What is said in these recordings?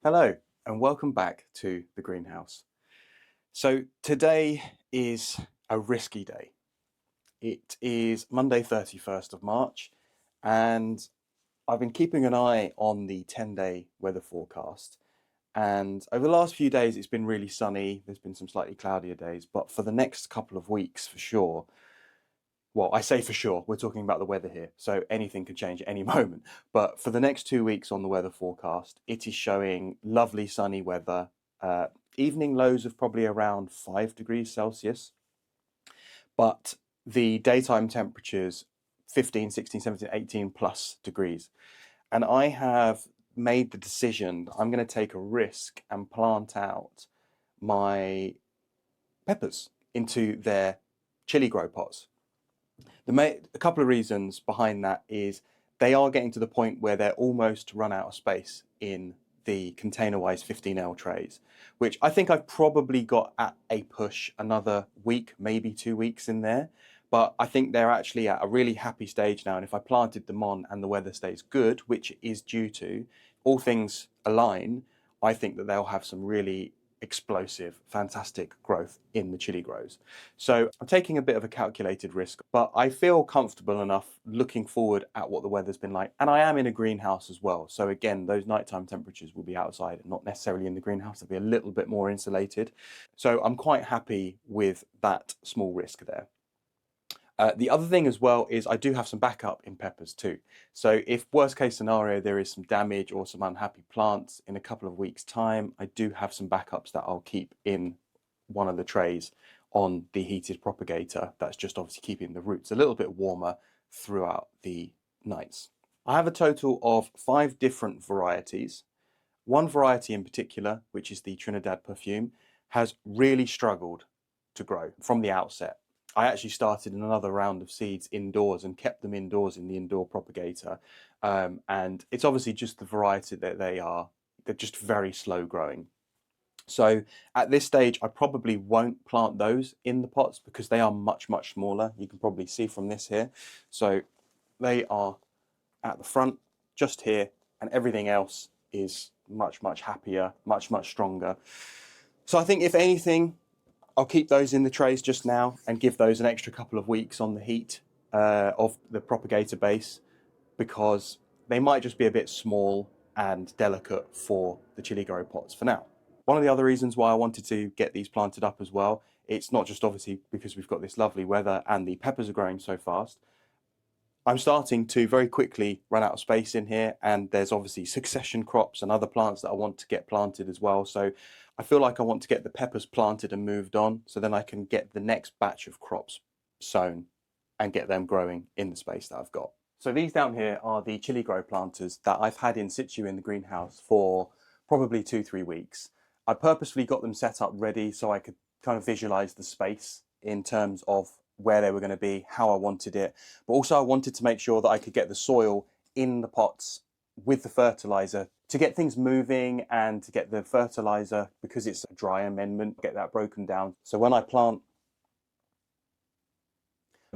Hello and welcome back to the greenhouse. So today is a risky day. It is Monday 31st of March and I've been keeping an eye on the 10-day weather forecast, and over the last few days it's been really sunny. There's been some slightly cloudier days, but for the next couple of weeks for sure, well, I say for sure, we're talking about the weather here, so anything could change at any moment. But for the next 2 weeks on the weather forecast, it is showing lovely sunny weather, uh, evening lows of probably around 5 degrees Celsius, but the daytime temperatures 15, 16, 17, 18 plus degrees. And I have made the decision that I'm going to take a risk and plant out my peppers into their chili grow pots. A couple of reasons behind that is they are getting to the point where they're almost run out of space in the container-wise 15L trays, which I think I've probably got at a push another week, maybe 2 weeks in there. But I think they're actually at a really happy stage now. And if I planted them on and the weather stays good, which is due to, all things align, I think that they'll have some really explosive, fantastic growth in the chili grows. So I'm taking a bit of a calculated risk, but I feel comfortable enough looking forward at what the weather's been like. And I am in a greenhouse as well. So again, those nighttime temperatures will be outside and not necessarily in the greenhouse. They'll be a little bit more insulated. So I'm quite happy with that small risk there. The other thing as well is I do have some backup in peppers too. So if worst case scenario, there is some damage or some unhappy plants in a couple of weeks time, I do have some backups that I'll keep in one of the trays on the heated propagator. That's just obviously keeping the roots a little bit warmer throughout the nights. I have a total of 5 different varieties. One variety in particular, which is the Trinidad Perfume, has really struggled to grow from the outset. I actually started another round of seeds indoors and kept them indoors in the indoor propagator. And it's obviously just the variety that they're just very slow growing. So at this stage, I probably won't plant those in the pots because they are much, much smaller. You can probably see from this here. So they are at the front, just here, and everything else is much, much happier, much, much stronger. So I think if anything, I'll keep those in the trays just now and give those an extra couple of weeks on the heat of the propagator base, because they might just be a bit small and delicate for the chili grow pots for now. One of the other reasons why I wanted to get these planted up as well, it's not just obviously because we've got this lovely weather and the peppers are growing so fast. I'm starting to very quickly run out of space in here, and there's obviously succession crops and other plants that I want to get planted as well. So I feel like I want to get the peppers planted and moved on, so then I can get the next batch of crops sown and get them growing in the space that I've got. So these down here are the chili grow planters that I've had in situ in the greenhouse for probably 2-3 weeks. I purposefully got them set up ready so I could kind of visualize the space in terms of where they were going to be, how I wanted it, but also I wanted to make sure that I could get the soil in the pots with the fertilizer to get things moving and to get the fertilizer, because it's a dry amendment, get that broken down. So when I plant,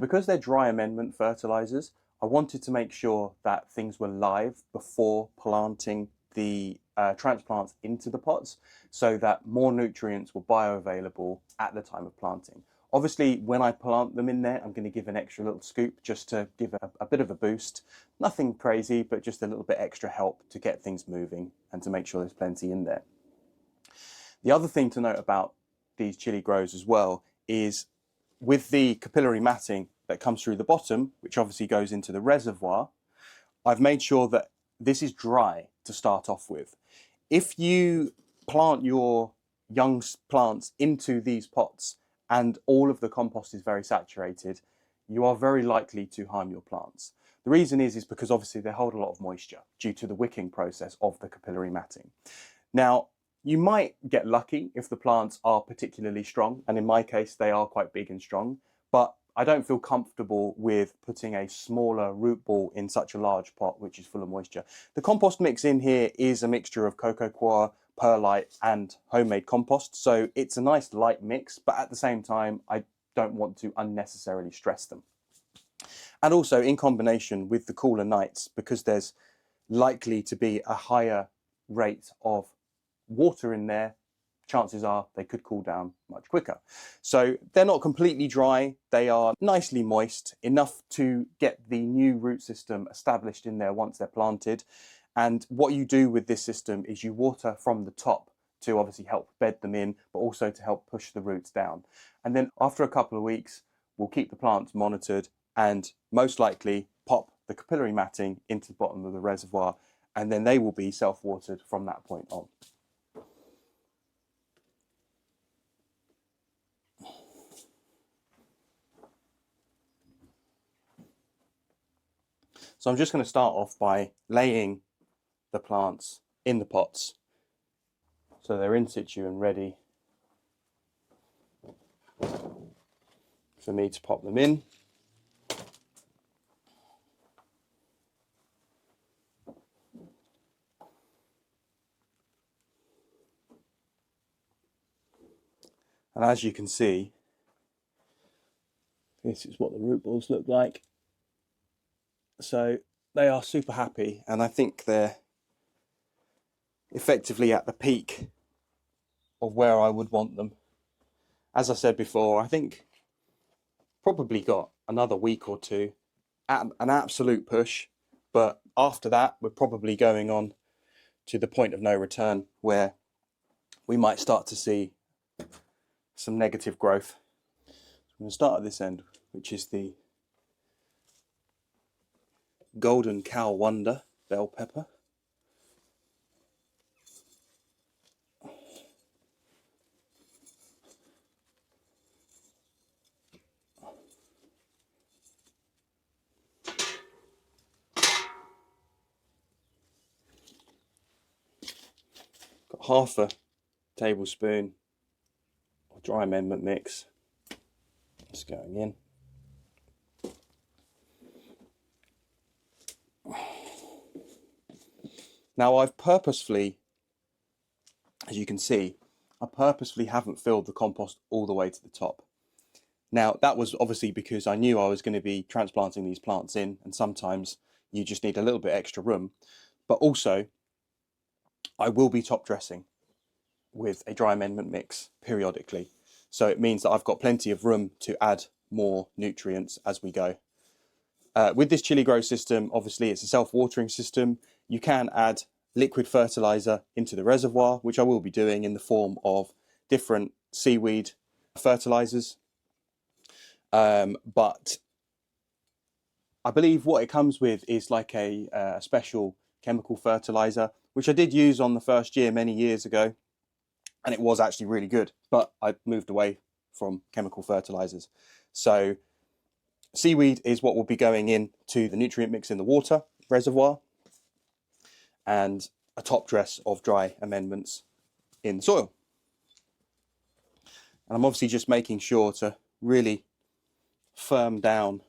because they're dry amendment fertilizers, I wanted to make sure that things were live before planting the transplants into the pots so that more nutrients were bioavailable at the time of planting. Obviously, when I plant them in there, I'm going to give an extra little scoop just to give a bit of a boost. Nothing crazy, but just a little bit extra help to get things moving and to make sure there's plenty in there. The other thing to note about these chili grows as well is with the capillary matting that comes through the bottom, which obviously goes into the reservoir, I've made sure that this is dry to start off with. If you plant your young plants into these pots and all of the compost is very saturated, you are very likely to harm your plants. The reason is because obviously they hold a lot of moisture due to the wicking process of the capillary matting. Now, you might get lucky if the plants are particularly strong, and in my case, they are quite big and strong, but I don't feel comfortable with putting a smaller root ball in such a large pot which is full of moisture. The compost mix in here is a mixture of cocoa coir, perlite and homemade compost, so it's a nice light mix, but at the same time I don't want to unnecessarily stress them. And also in combination with the cooler nights, because there's likely to be a higher rate of water in there, chances are they could cool down much quicker. So they're not completely dry, they are nicely moist, enough to get the new root system established in there once they're planted. And what you do with this system is you water from the top to obviously help bed them in, but also to help push the roots down. And then after a couple of weeks, we'll keep the plants monitored and most likely pop the capillary matting into the bottom of the reservoir, and then they will be self-watered from that point on. So I'm just going to start off by laying the plants in the pots so they're in situ and ready for me to pop them in. And as you can see, this is what the root balls look like. So they are super happy, and I think they're effectively at the peak of where I would want them. As I said before, I think probably got another week or two at an absolute push, but after that we're probably going on to the point of no return where we might start to see some negative growth. I'm going to start at this end, which is the Golden Cow Wonder bell pepper. Got half a tablespoon of dry amendment mix. It's going in. Now I've purposefully, as you can see, I purposefully haven't filled the compost all the way to the top. Now that was obviously because I knew I was going to be transplanting these plants in, and sometimes you just need a little bit extra room. But also, I will be top dressing with a dry amendment mix periodically. So it means that I've got plenty of room to add more nutrients as we go. With this chili grow system, obviously it's a self-watering system. You can add liquid fertilizer into the reservoir, which I will be doing in the form of different seaweed fertilizers. But I believe what it comes with is like a special chemical fertilizer, which I did use on the first year many years ago, and it was actually really good, but I moved away from chemical fertilizers. So seaweed is what will be going into the nutrient mix in the water reservoir, and a top dress of dry amendments in the soil. And I'm obviously just making sure to really firm down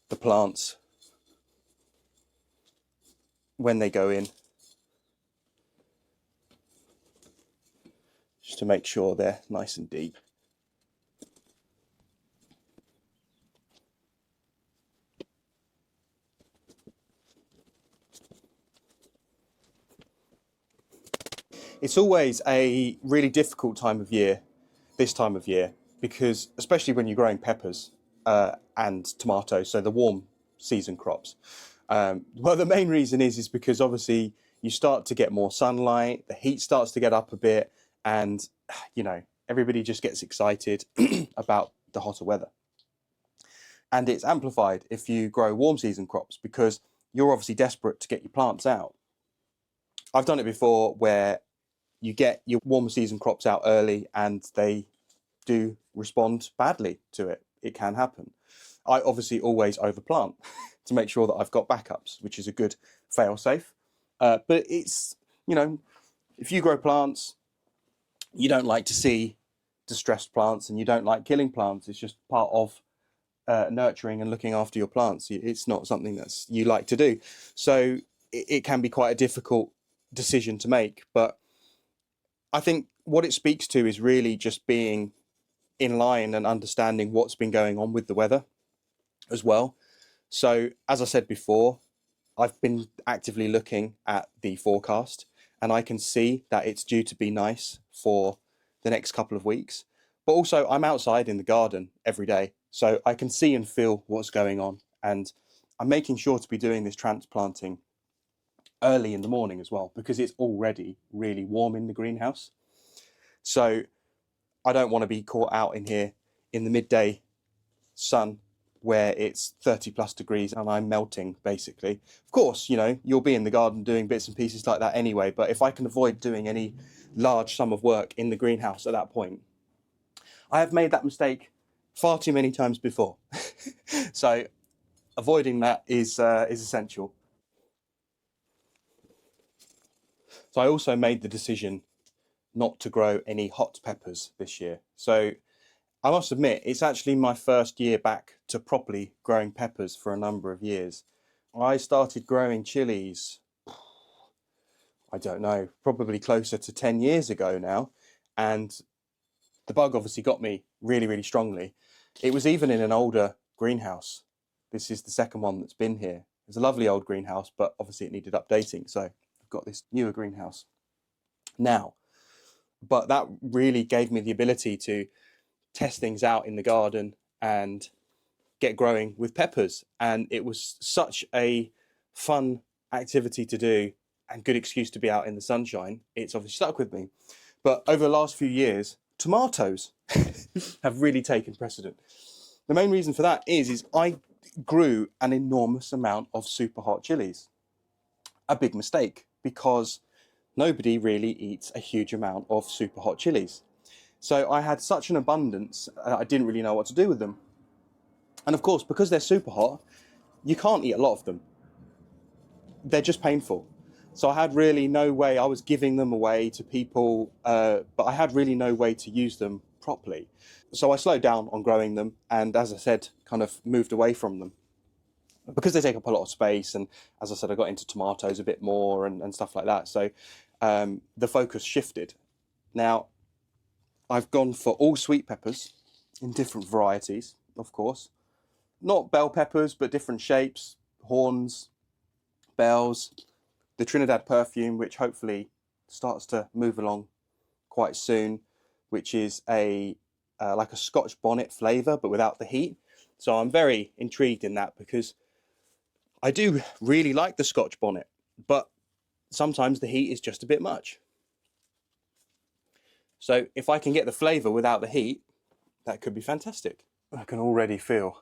the plants when they go in, just to make sure they're nice and deep. It's always a really difficult time of year, this time of year, because especially when you're growing peppers and tomatoes, so the warm season crops. Well, the main reason is because obviously you start to get more sunlight, the heat starts to get up a bit, and you know, everybody just gets excited about the hotter weather. And it's amplified if you grow warm season crops because you're obviously desperate to get your plants out. I've done it before where you get your warmer season crops out early and they do respond badly to it. It can happen. I obviously always overplant to make sure that I've got backups, which is a good fail-safe. But it's, you know, if you grow plants, you don't like to see distressed plants and you don't like killing plants. It's just part of nurturing and looking after your plants. It's not something that you like to do. So it can be quite a difficult decision to make. But I think what it speaks to is really just being in line and understanding what's been going on with the weather as well. So as I said before, I've been actively looking at the forecast, and I can see that it's due to be nice for the next couple of weeks. But also I'm outside in the garden every day, so I can see and feel what's going on. And I'm making sure to be doing this transplanting early in the morning as well, because it's already really warm in the greenhouse. So I don't want to be caught out in here in the midday sun where it's 30 plus degrees and I'm melting basically. Of course, you know, you'll be in the garden doing bits and pieces like that anyway, but if I can avoid doing any large sum of work in the greenhouse at that point, I have made that mistake far too many times before. So avoiding that is essential. So I also made the decision not to grow any hot peppers this year. So I must admit, it's actually my first year back to properly growing peppers for a number of years. I started growing chilies, I don't know, probably closer to 10 years ago now. And the bug obviously got me really, really strongly. It was even in an older greenhouse. This is the second one that's been here. It's a lovely old greenhouse, but obviously it needed updating. So I've got this newer greenhouse now. But that really gave me the ability to test things out in the garden and get growing with peppers. And it was such a fun activity to do and good excuse to be out in the sunshine. It's obviously stuck with me. But over the last few years, tomatoes have really taken precedent. The main reason for that is I grew an enormous amount of super hot chilies. A big mistake, because nobody really eats a huge amount of super hot chilies. So I had such an abundance, I didn't really know what to do with them. And of course, because they're super hot, you can't eat a lot of them. They're just painful. So I had really no way, I was giving them away to people, but I had really no way to use them properly. So I slowed down on growing them, and as I said, kind of moved away from them. Because they take up a lot of space, and as I said, I got into tomatoes a bit more and stuff like that. So the focus shifted. Now, I've gone for all sweet peppers in different varieties, of course. Not bell peppers, but different shapes, horns, bells, the Trinidad Perfume, which hopefully starts to move along quite soon, which is a like a Scotch bonnet flavour, but without the heat. So I'm very intrigued in that, because I do really like the Scotch bonnet, but sometimes the heat is just a bit much. So if I can get the flavour without the heat, that could be fantastic. I can already feel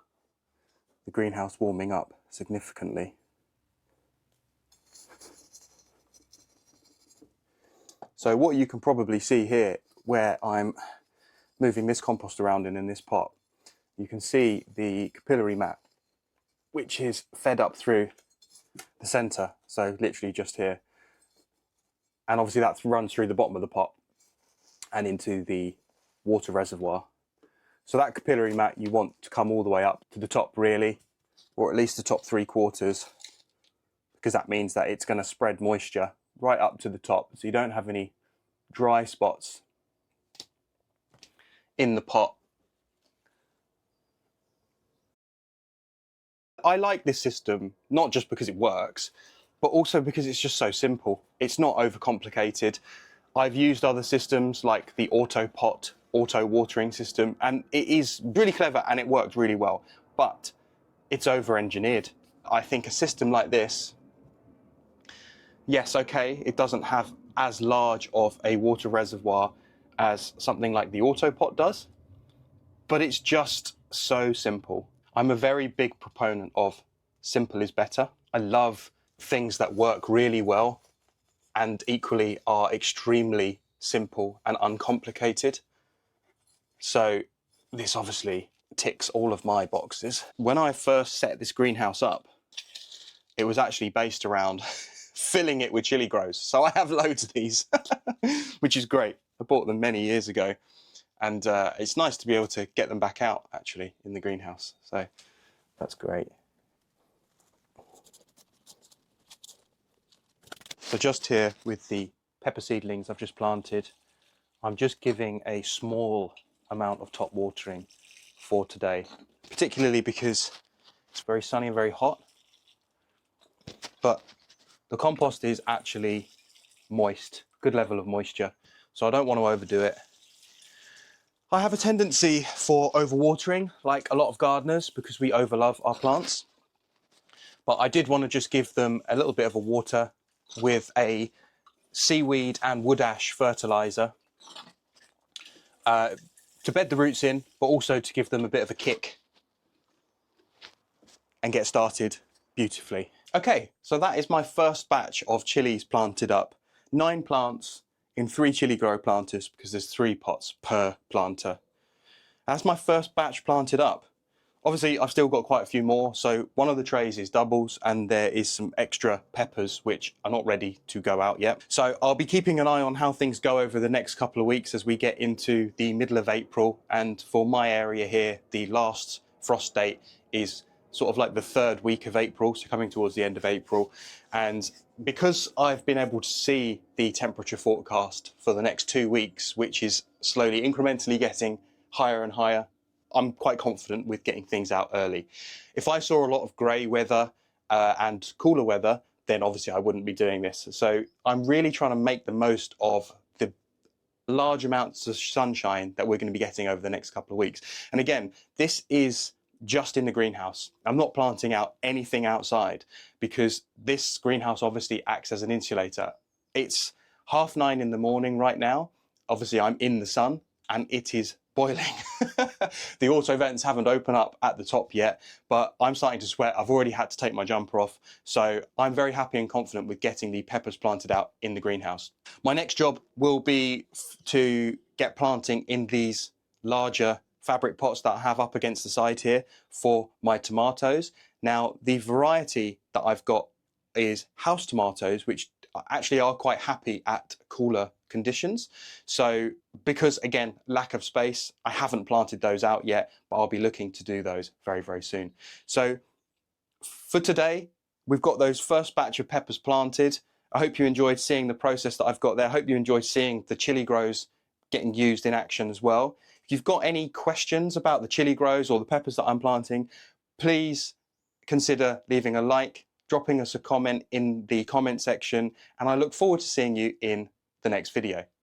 the greenhouse warming up significantly. So what you can probably see here, where I'm moving this compost around in this pot, you can see the capillary mat, which is fed up through the centre, so literally just here. And obviously that runs through the bottom of the pot and into the water reservoir. So that capillary mat you want to come all the way up to the top really, or at least the top 3/4, because that means that it's going to spread moisture right up to the top, so you don't have any dry spots in the pot. I like this system, not just because it works, but also because it's just so simple. It's not overcomplicated. I've used other systems like the auto pot, auto watering system, and it is really clever and it works really well, but it's over-engineered. I think a system like this, yes, okay, it doesn't have as large of a water reservoir as something like the auto pot does, but it's just so simple. I'm a very big proponent of simple is better. I love things that work really well and equally are extremely simple and uncomplicated. So this obviously ticks all of my boxes. When I first set this greenhouse up, it was actually based around filling it with chili grows. So I have loads of these, which is great. I bought them many years ago. And it's nice to be able to get them back out, actually, in the greenhouse. So that's great. So just here with the pepper seedlings I've just planted, I'm just giving a small amount of top watering for today, particularly because it's very sunny and very hot. But the compost is actually moist, good level of moisture. So I don't want to overdo it. I have a tendency for overwatering, like a lot of gardeners, because we overlove our plants. But I did want to just give them a little bit of a water with a seaweed and wood ash fertiliser to bed the roots in, but also to give them a bit of a kick and get started beautifully. Okay, so that is my first batch of chilies planted up. 9 plants in 3 chili grow planters, because there's 3 pots per planter. That's my first batch planted up. Obviously, I've still got quite a few more, so one of the trays is doubles and there is some extra peppers which are not ready to go out yet. So I'll be keeping an eye on how things go over the next couple of weeks as we get into the middle of April, and for my area here, the last frost date is sort of like the 3rd week of April, so coming towards the end of April. And because I've been able to see the temperature forecast for the next 2 weeks, which is slowly incrementally getting higher and higher, I'm quite confident with getting things out early. If I saw a lot of grey weather and cooler weather, then obviously I wouldn't be doing this. So I'm really trying to make the most of the large amounts of sunshine that we're going to be getting over the next couple of weeks. And again, this is just in the greenhouse. I'm not planting out anything outside because this greenhouse obviously acts as an insulator. It's 9:30 in the morning right now. Obviously I'm in the sun and it is boiling. The auto vents haven't opened up at the top yet, but I'm starting to sweat. I've already had to take my jumper off. So I'm very happy and confident with getting the peppers planted out in the greenhouse. My next job will be to get planting in these larger fabric pots that I have up against the side here for my tomatoes. Now, the variety that I've got is house tomatoes, which actually are quite happy at cooler conditions. So because, again, lack of space, I haven't planted those out yet, but I'll be looking to do those very, very soon. So for today, we've got those first batch of peppers planted. I hope you enjoyed seeing the process that I've got there. I hope you enjoyed seeing the chili grows getting used in action as well. If you've got any questions about the chili grows or the peppers that I'm planting, please consider leaving a like, dropping us a comment in the comment section, and I look forward to seeing you in the next video.